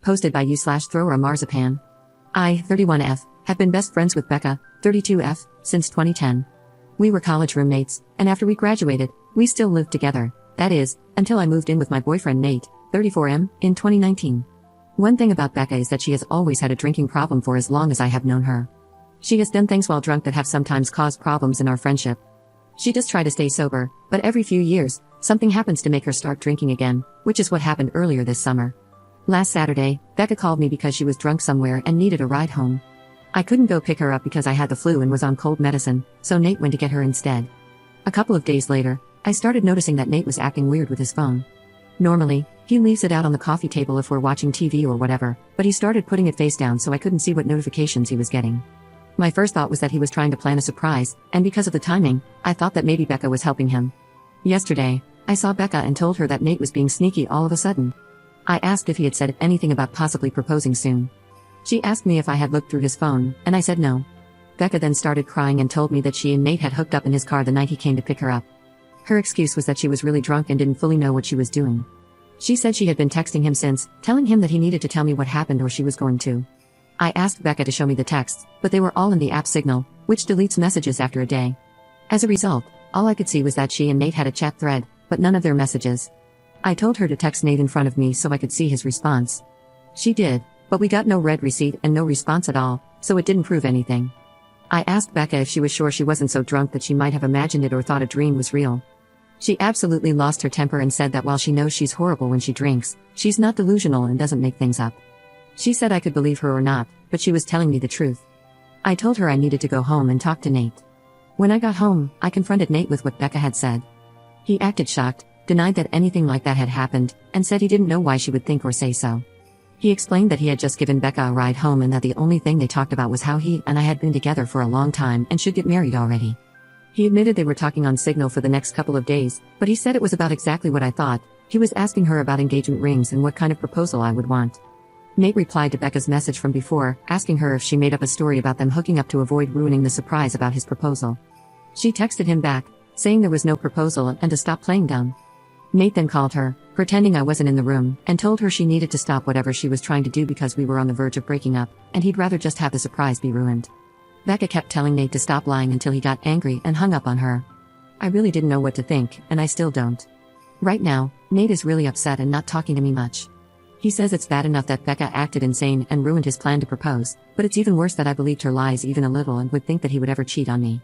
Posted by you/thrower marzipan. I, 31F, have been best friends with Becca, 32F, since 2010. We were college roommates, and after we graduated, we still lived together, that is, until I moved in with my boyfriend Nate, 34M, in 2019. One thing about Becca is that she has always had a drinking problem for as long as I have known her. She has done things while drunk that have sometimes caused problems in our friendship. She does try to stay sober, but every few years, something happens to make her start drinking again, which is what happened earlier this summer. Last Saturday, Becca called me because she was drunk somewhere and needed a ride home. I couldn't go pick her up because I had the flu and was on cold medicine, so Nate went to get her instead. A couple of days later, I started noticing that Nate was acting weird with his phone. Normally, he leaves it out on the coffee table if we're watching TV or whatever, but he started putting it face down so I couldn't see what notifications he was getting. My first thought was that he was trying to plan a surprise, and because of the timing, I thought that maybe Becca was helping him. Yesterday, I saw Becca and told her that Nate was being sneaky all of a sudden. I asked if he had said anything about possibly proposing soon. She asked me if I had looked through his phone, and I said no. Becca then started crying and told me that she and Nate had hooked up in his car the night he came to pick her up. Her excuse was that she was really drunk and didn't fully know what she was doing. She said she had been texting him since, telling him that he needed to tell me what happened or she was going to. I asked Becca to show me the texts, but they were all in the app Signal, which deletes messages after a day. As a result, all I could see was that she and Nate had a chat thread, but none of their messages. I told her to text Nate in front of me so I could see his response. She did, but we got no read receipt and no response at all, so it didn't prove anything. I asked Becca if she was sure she wasn't so drunk that she might have imagined it or thought a dream was real. She absolutely lost her temper and said that while she knows she's horrible when she drinks, she's not delusional and doesn't make things up. She said I could believe her or not, but she was telling me the truth. I told her I needed to go home and talk to Nate. When I got home, I confronted Nate with what Becca had said. He acted shocked, denied that anything like that had happened, and said he didn't know why she would think or say so. He explained that he had just given Becca a ride home and that the only thing they talked about was how he and I had been together for a long time and should get married already. He admitted they were talking on Signal for the next couple of days, but he said it was about exactly what I thought. He was asking her about engagement rings and what kind of proposal I would want. Nate replied to Becca's message from before, asking her if she made up a story about them hooking up to avoid ruining the surprise about his proposal. She texted him back, saying there was no proposal and to stop playing dumb. Nate then called her, pretending I wasn't in the room, and told her she needed to stop whatever she was trying to do because we were on the verge of breaking up, and he'd rather just have the surprise be ruined. Becca kept telling Nate to stop lying until he got angry and hung up on her. I really didn't know what to think, and I still don't. Right now, Nate is really upset and not talking to me much. He says it's bad enough that Becca acted insane and ruined his plan to propose, but it's even worse that I believed her lies even a little and would think that he would ever cheat on me.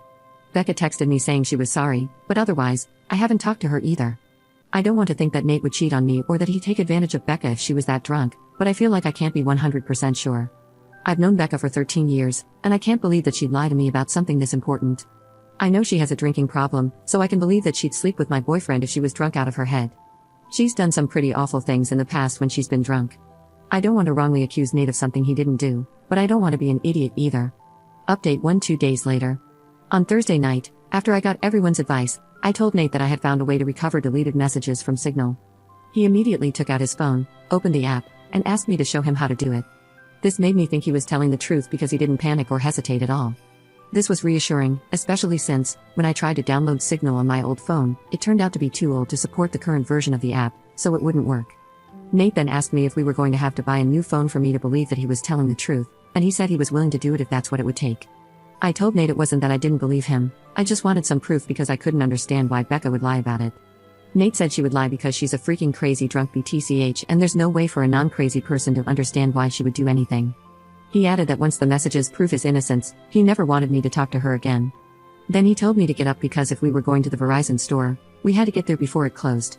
Becca texted me saying she was sorry, but otherwise, I haven't talked to her either. I don't want to think that Nate would cheat on me or that he'd take advantage of Becca if she was that drunk, but I feel like I can't be 100% sure. I've known Becca for 13 years, and I can't believe that she'd lie to me about something this important. I know she has a drinking problem, so I can believe that she'd sleep with my boyfriend if she was drunk out of her head. She's done some pretty awful things in the past when she's been drunk. I don't want to wrongly accuse Nate of something he didn't do, but I don't want to be an idiot either. Update 2 days later. On Thursday night, after I got everyone's advice, I told Nate that I had found a way to recover deleted messages from Signal. He immediately took out his phone, opened the app, and asked me to show him how to do it. This made me think he was telling the truth because he didn't panic or hesitate at all. This was reassuring, especially since, when I tried to download Signal on my old phone, it turned out to be too old to support the current version of the app, so it wouldn't work. Nate then asked me if we were going to have to buy a new phone for me to believe that he was telling the truth, and he said he was willing to do it if that's what it would take. I told Nate it wasn't that I didn't believe him, I just wanted some proof because I couldn't understand why Becca would lie about it. Nate said she would lie because she's a freaking crazy drunk BTCH and there's no way for a non-crazy person to understand why she would do anything. He added that once the messages prove his innocence, he never wanted me to talk to her again. Then he told me to get up because if we were going to the Verizon store, we had to get there before it closed.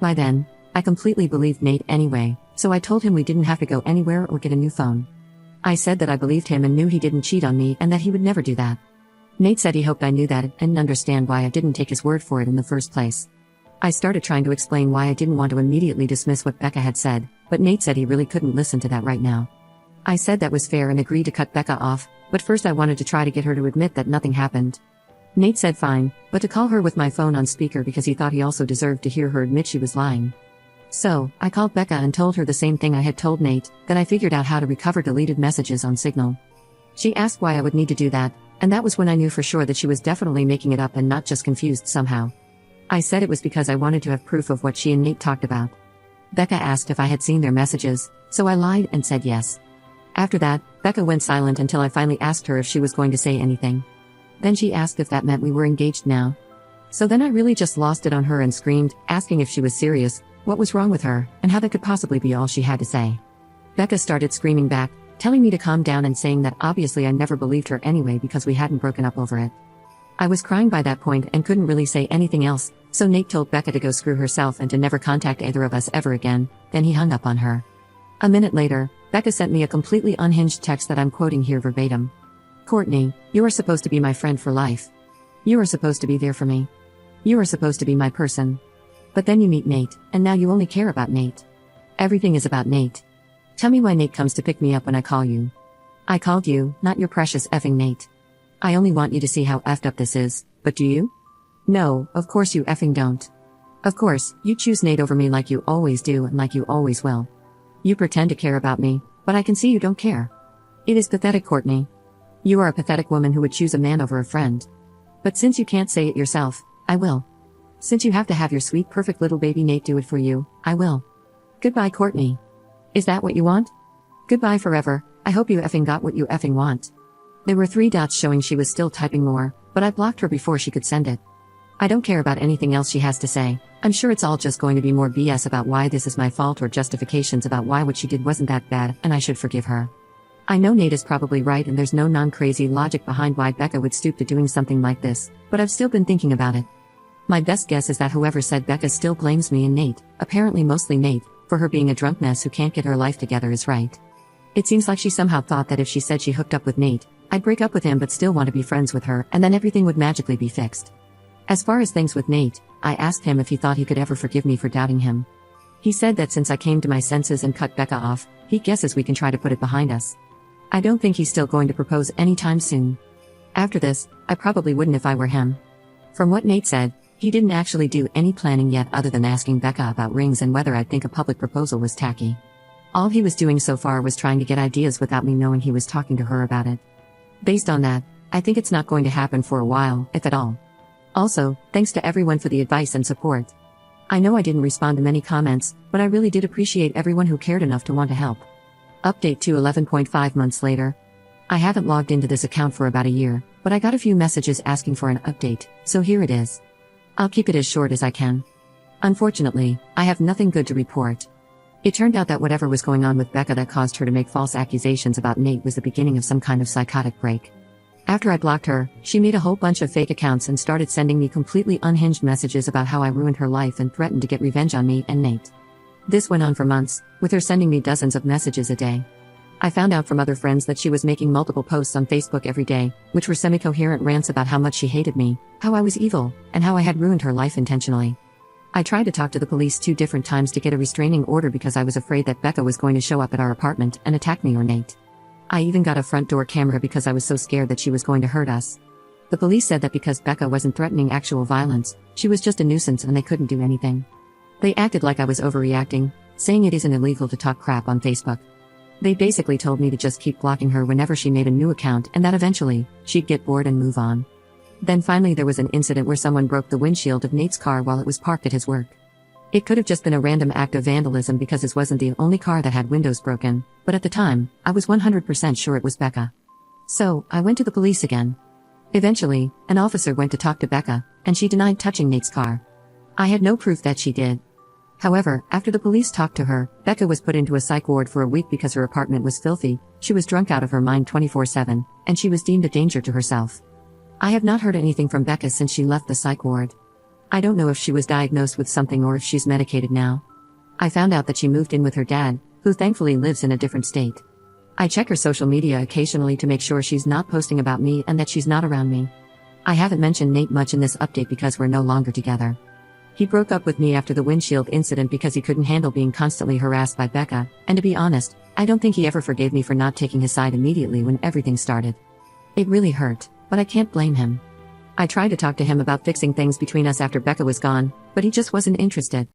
By then, I completely believed Nate anyway, so I told him we didn't have to go anywhere or get a new phone. I said that I believed him and knew he didn't cheat on me and that he would never do that. Nate said he hoped I knew that and didn't understand why I didn't take his word for it in the first place. I started trying to explain why I didn't want to immediately dismiss what Becca had said, but Nate said he really couldn't listen to that right now. I said that was fair and agreed to cut Becca off, but first I wanted to try to get her to admit that nothing happened. Nate said fine, but to call her with my phone on speaker because he thought he also deserved to hear her admit she was lying. So, I called Becca and told her the same thing I had told Nate, that I figured out how to recover deleted messages on Signal. She asked why I would need to do that, and that was when I knew for sure that she was definitely making it up and not just confused somehow. I said it was because I wanted to have proof of what she and Nate talked about. Becca asked if I had seen their messages, So I lied and said yes. After that, Becca went silent until I finally asked her if she was going to say anything. Then she asked if that meant we were engaged now. So then I really just lost it on her and screamed, asking if she was serious, what was wrong with her, and how that could possibly be all she had to say. Becca started screaming back, telling me to calm down and saying that obviously I never believed her anyway because we hadn't broken up over it. I was crying by that point and couldn't really say anything else, so Nate told Becca to go screw herself and to never contact either of us ever again, then he hung up on her. A minute later, Becca sent me a completely unhinged text that I'm quoting here verbatim. "Courtney, you are supposed to be my friend for life. You are supposed to be there for me. You are supposed to be my person. But then you meet Nate, and now you only care about Nate. Everything is about Nate. Tell me why Nate comes to pick me up when I call you. I called you, not your precious effing Nate. I only want you to see how effed up this is, but do you? No, of course you effing don't. Of course, you choose Nate over me like you always do and like you always will. You pretend to care about me, but I can see you don't care. It is pathetic, Courtney. You are a pathetic woman who would choose a man over a friend. But since you can't say it yourself, I will. Since you have to have your sweet perfect little baby Nate do it for you, I will. Goodbye, Courtney. Is that what you want? Goodbye forever, I hope you effing got what you effing want." There were 3 dots showing she was still typing more, but I blocked her before she could send it. I don't care about anything else she has to say. I'm sure it's all just going to be more BS about why this is my fault or justifications about why what she did wasn't that bad and I should forgive her. I know Nate is probably right and there's no non-crazy logic behind why Becca would stoop to doing something like this, but I've still been thinking about it. My best guess is that whoever said Becca still blames me and Nate, apparently mostly Nate, for her being a drunk mess who can't get her life together is right. It seems like she somehow thought that if she said she hooked up with Nate, I'd break up with him but still want to be friends with her and then everything would magically be fixed. As far as things with Nate, I asked him if he thought he could ever forgive me for doubting him. He said that since I came to my senses and cut Becca off, he guesses we can try to put it behind us. I don't think he's still going to propose anytime soon. After this, I probably wouldn't if I were him. From what Nate said, he didn't actually do any planning yet other than asking Becca about rings and whether I'd think a public proposal was tacky. All he was doing so far was trying to get ideas without me knowing he was talking to her about it. Based on that, I think it's not going to happen for a while, if at all. Also, thanks to everyone for the advice and support. I know I didn't respond to many comments, but I really did appreciate everyone who cared enough to want to help. Update to 11.5 months later. I haven't logged into this account for about a year, but I got a few messages asking for an update, so here it is. I'll keep it as short as I can. Unfortunately, I have nothing good to report. It turned out that whatever was going on with Becca that caused her to make false accusations about Nate was the beginning of some kind of psychotic break. After I blocked her, she made a whole bunch of fake accounts and started sending me completely unhinged messages about how I ruined her life and threatened to get revenge on me and Nate. This went on for months, with her sending me dozens of messages a day. I found out from other friends that she was making multiple posts on Facebook every day, which were semi-coherent rants about how much she hated me, how I was evil, and how I had ruined her life intentionally. I tried to talk to the police 2 different times to get a restraining order because I was afraid that Becca was going to show up at our apartment and attack me or Nate. I even got a front door camera because I was so scared that she was going to hurt us. The police said that because Becca wasn't threatening actual violence, she was just a nuisance and they couldn't do anything. They acted like I was overreacting, saying it isn't illegal to talk crap on Facebook. They basically told me to just keep blocking her whenever she made a new account and that eventually, she'd get bored and move on. Then finally there was an incident where someone broke the windshield of Nate's car while it was parked at his work. It could have just been a random act of vandalism because his wasn't the only car that had windows broken, but at the time, I was 100% sure it was Becca. So, I went to the police again. Eventually, an officer went to talk to Becca, and she denied touching Nate's car. I had no proof that she did. However, after the police talked to her, Becca was put into a psych ward for a week because her apartment was filthy, she was drunk out of her mind 24/7, and she was deemed a danger to herself. I have not heard anything from Becca since she left the psych ward. I don't know if she was diagnosed with something or if she's medicated now. I found out that she moved in with her dad, who thankfully lives in a different state. I check her social media occasionally to make sure she's not posting about me and that she's not around me. I haven't mentioned Nate much in this update because we're no longer together. He broke up with me after the windshield incident because he couldn't handle being constantly harassed by Becca, and to be honest, I don't think he ever forgave me for not taking his side immediately when everything started. It really hurt, but I can't blame him. I tried to talk to him about fixing things between us after Becca was gone, but he just wasn't interested.